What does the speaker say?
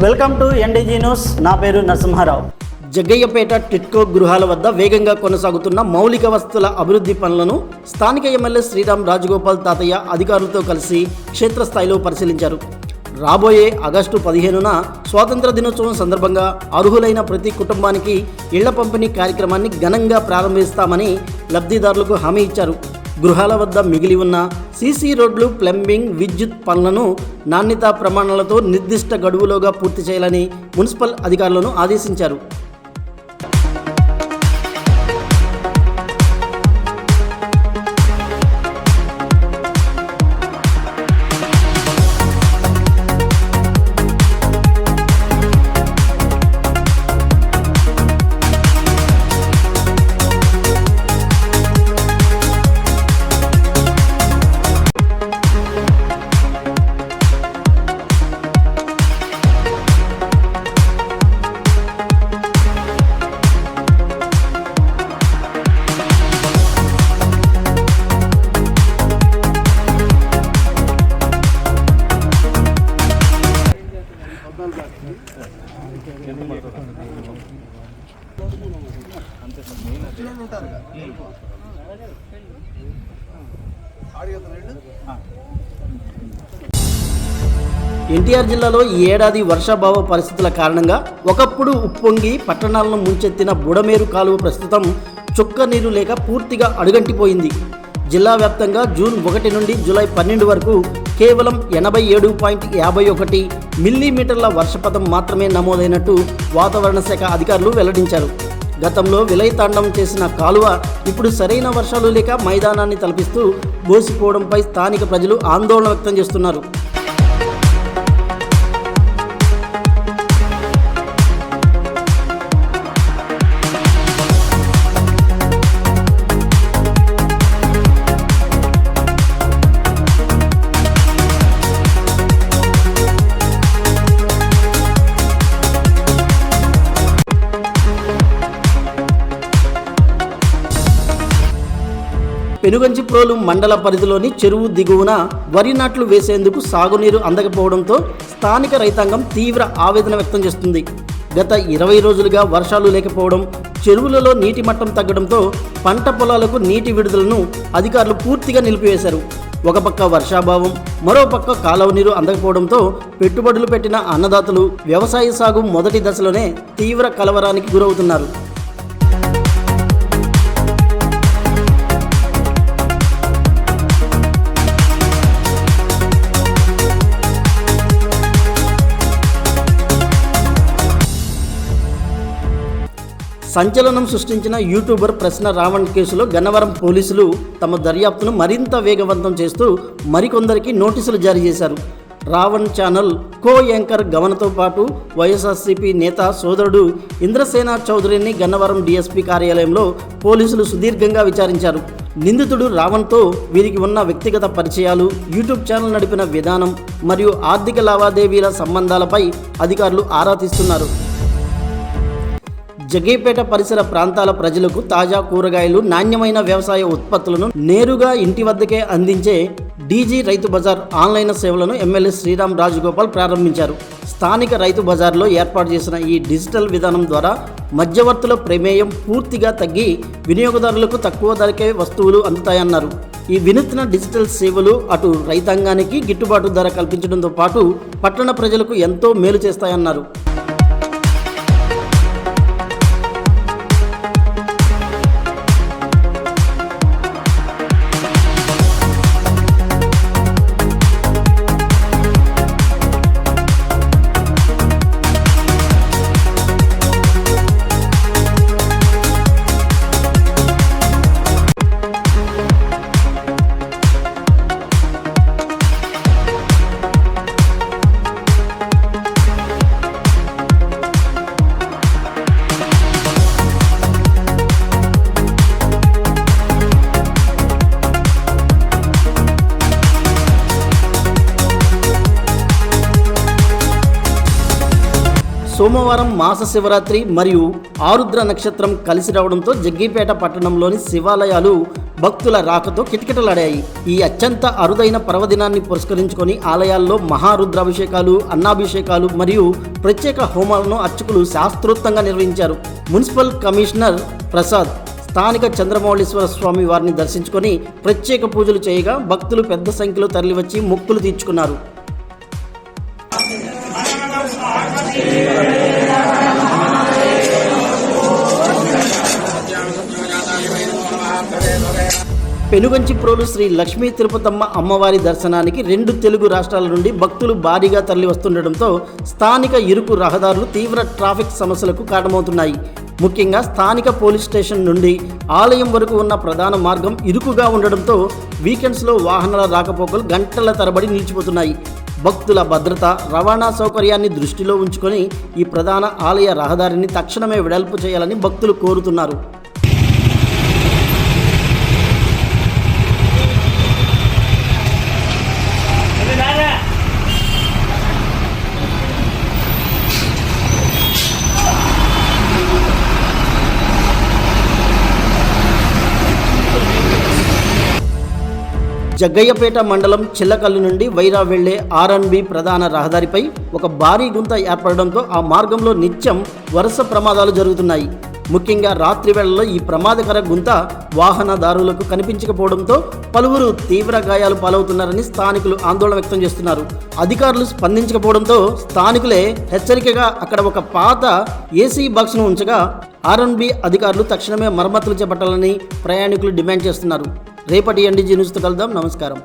Welcome to ఎన్డీజీ news. నా పేరు నరసింహారావు. జగ్గయ్యపేట టిట్కో గృహాల వద్ద వేగంగా కొనసాగుతున్న మౌలిక వసతుల అభివృద్ధి పనులను స్థానిక ఎమ్మెల్యే శ్రీరామ్ రాజగోపాల్ తాతయ్య అధికారులతో కలిసి క్షేత్రస్థాయిలో పరిశీలించారు. రాబోయే ఆగస్టు 15న స్వాతంత్ర దినోత్సవం సందర్భంగా అర్హులైన ప్రతి కుటుంబానికి ఇళ్ల పంపిణీ కార్యక్రమాన్ని ఘనంగా ప్రారంభిస్తామని లబ్ధిదారులకు హామీ ఇచ్చారు. గృహాల వద్ద మిగిలి ఉన్న సీసీ రోడ్లు, ప్లంబింగ్, విద్యుత్ పనులను నాణ్యతా ప్రమాణాలతో నిర్దిష్ట గడువులోగా పూర్తి చేయాలని మున్సిపల్ అధికారులను ఆదేశించారు. ఎన్టీఆర్ జిల్లాలో ఈ ఏడాది వర్షాభావ పరిస్థితుల కారణంగా ఒకప్పుడు ఉప్పొంగి పట్టణాలను ముంచెత్తిన బుడమేరు కాలువ ప్రస్తుతం చుక్క నీరు లేక పూర్తిగా అడుగంటిపోయింది. జిల్లా వ్యాప్తంగా జూన్ 1 నుండి జూలై 12 వరకు కేవలం 87.51 మిల్లీమీటర్ల వర్షపాతం మాత్రమే నమోదైనట్టు వాతావరణ శాఖ అధికారులు వెల్లడించారు. గతంలో విలయతాండం చేసిన కాలువ ఇప్పుడు సరైన వర్షాలు లేక మైదానాన్ని తలపిస్తూ బోసిపోవడంపై స్థానిక ప్రజలు ఆందోళన వ్యక్తం చేస్తున్నారు. పెనుగంచిప్రోలు మండల పరిధిలోని చెరువు దిగువన వరి నాట్లు వేసేందుకు సాగునీరు అందకపోవడంతో స్థానిక రైతాంగం తీవ్ర ఆవేదన వ్యక్తం చేస్తుంది. గత 20 రోజులుగా వర్షాలు లేకపోవడం, చెరువులలో నీటి మట్టం తగ్గడంతో పంట పొలాలకు నీటి విడుదలను అధికారులు పూర్తిగా నిలిపివేశారు. ఒక పక్క వర్షాభావం, మరోపక్క కాలువ నీరు అందకపోవడంతో పెట్టుబడులు పెట్టిన అన్నదాతలు వ్యవసాయ సాగు మొదటి దశలోనే తీవ్ర కలవరానికి గురవుతున్నారు. సంచలనం సృష్టించిన యూట్యూబర్ ప్రశ్న రావణ్ కేసులో గన్నవరం పోలీసులు తమ దర్యాప్తును మరింత వేగవంతం చేస్తూ మరికొందరికి నోటీసులు జారీ చేశారు. రావణ్ ఛానల్ కో యాంకర్ గమనతో పాటు వైఎస్ఆర్సీపీ నేత సోదరుడు ఇంద్రసేన చౌదరిని గన్నవరం డీఎస్పీ కార్యాలయంలో పోలీసులు సుదీర్ఘంగా విచారించారు. నిందితుడు రావణ్తో వీరికి ఉన్న వ్యక్తిగత పరిచయాలు, యూట్యూబ్ ఛానల్ నడిపిన విధానం మరియు ఆర్థిక లావాదేవీల సంబంధాలపై అధికారులు ఆరా తీస్తున్నారు. జగ్గయ్యపేట పరిసర ప్రాంతాల ప్రజలకు తాజా కూరగాయలు, నాణ్యమైన వ్యవసాయ ఉత్పత్తులను నేరుగా ఇంటి వద్దకే అందించే డీజీ రైతు బజార్ ఆన్లైన్ సేవలను ఎమ్మెల్యే శ్రీరామ్ రాజగోపాల్ ప్రారంభించారు. స్థానిక రైతు బజార్లో ఏర్పాటు చేసిన ఈ డిజిటల్ విధానం ద్వారా మధ్యవర్తుల ప్రమేయం పూర్తిగా తగ్గి వినియోగదారులకు తక్కువ ధరకే వస్తువులు అందుతాయన్నారు. ఈ వినూత్న డిజిటల్ సేవలు అటు రైతాంగానికి గిట్టుబాటు ధర కల్పించడంతో పాటు పట్టణ ప్రజలకు ఎంతో మేలు చేస్తాయన్నారు. సోమవారం మాస శివరాత్రి మరియు ఆరుద్ర నక్షత్రం కలిసి రావడంతో జగ్గయ్యపేట పట్టణంలోని శివాలయాలు భక్తుల రాకతో కిటకిటలాడాయి. ఈ అత్యంత అరుదైన పర్వదినాన్ని పురస్కరించుకొని ఆలయాల్లో మహారుద్రాభిషేకాలు, అన్నాభిషేకాలు మరియు ప్రత్యేక హోమాలను అర్చకులు శాస్త్రోక్తంగా నిర్వహించారు. మున్సిపల్ కమిషనర్ ప్రసాద్ స్థానిక చంద్రమౌళీశ్వర స్వామి వారిని దర్శించుకొని ప్రత్యేక పూజలు చేయగా భక్తులు పెద్ద సంఖ్యలో తరలివచ్చి మొక్కులు తీర్చుకున్నారు. పెనుగంచిప్రోలు శ్రీ లక్ష్మీ తిరుపతమ్మ అమ్మవారి దర్శనానికి 2 తెలుగు రాష్ట్రాల నుండి భక్తులు భారీగా తరలి వస్తుండటంతో స్థానిక ఇరుకు రహదారులు తీవ్ర ట్రాఫిక్ సమస్యలకు కారణమవుతున్నాయి. ముఖ్యంగా స్థానిక పోలీస్ స్టేషన్ నుండి ఆలయం వరకు ఉన్న ప్రధాన మార్గం ఇరుకుగా ఉండడంతో వీకెండ్స్లో వాహనాల రాకపోకలు గంటల తరబడి నిలిచిపోతున్నాయి. భక్తుల భద్రత, రవాణా సౌకర్యాన్ని దృష్టిలో ఉంచుకొని ఈ ప్రధాన ఆలయ రహదారిని తక్షణమే వెడల్పు చేయాలని భక్తులు కోరుతున్నారు. జగ్గయ్యపేట మండలం చిల్లకల్లు నుండి వైరా వెళ్లే R&B ప్రధాన రహదారిపై ఒక భారీ గుంత ఏర్పడడంతో ఆ మార్గంలో నిత్యం వరుస ప్రమాదాలు జరుగుతున్నాయి. ముఖ్యంగా రాత్రి వేళల్లో ఈ ప్రమాదకర గుంత వాహనదారులకు కనిపించకపోవడంతో పలువురు తీవ్ర గాయాలు పాలవుతున్నారని స్థానికులు ఆందోళన వ్యక్తం చేస్తున్నారు. అధికారులు స్పందించకపోవడంతో స్థానికులే హెచ్చరికగా అక్కడ ఒక పాత ఏసీ బాక్స్ను ఉంచగా R&B అధికారులు తక్షణమే మరమ్మతులు చేపట్టాలని ప్రయాణికులు డిమాండ్ చేస్తున్నారు. రేపటి NDG న్యూస్తో కలుద్దాం. నమస్కారం.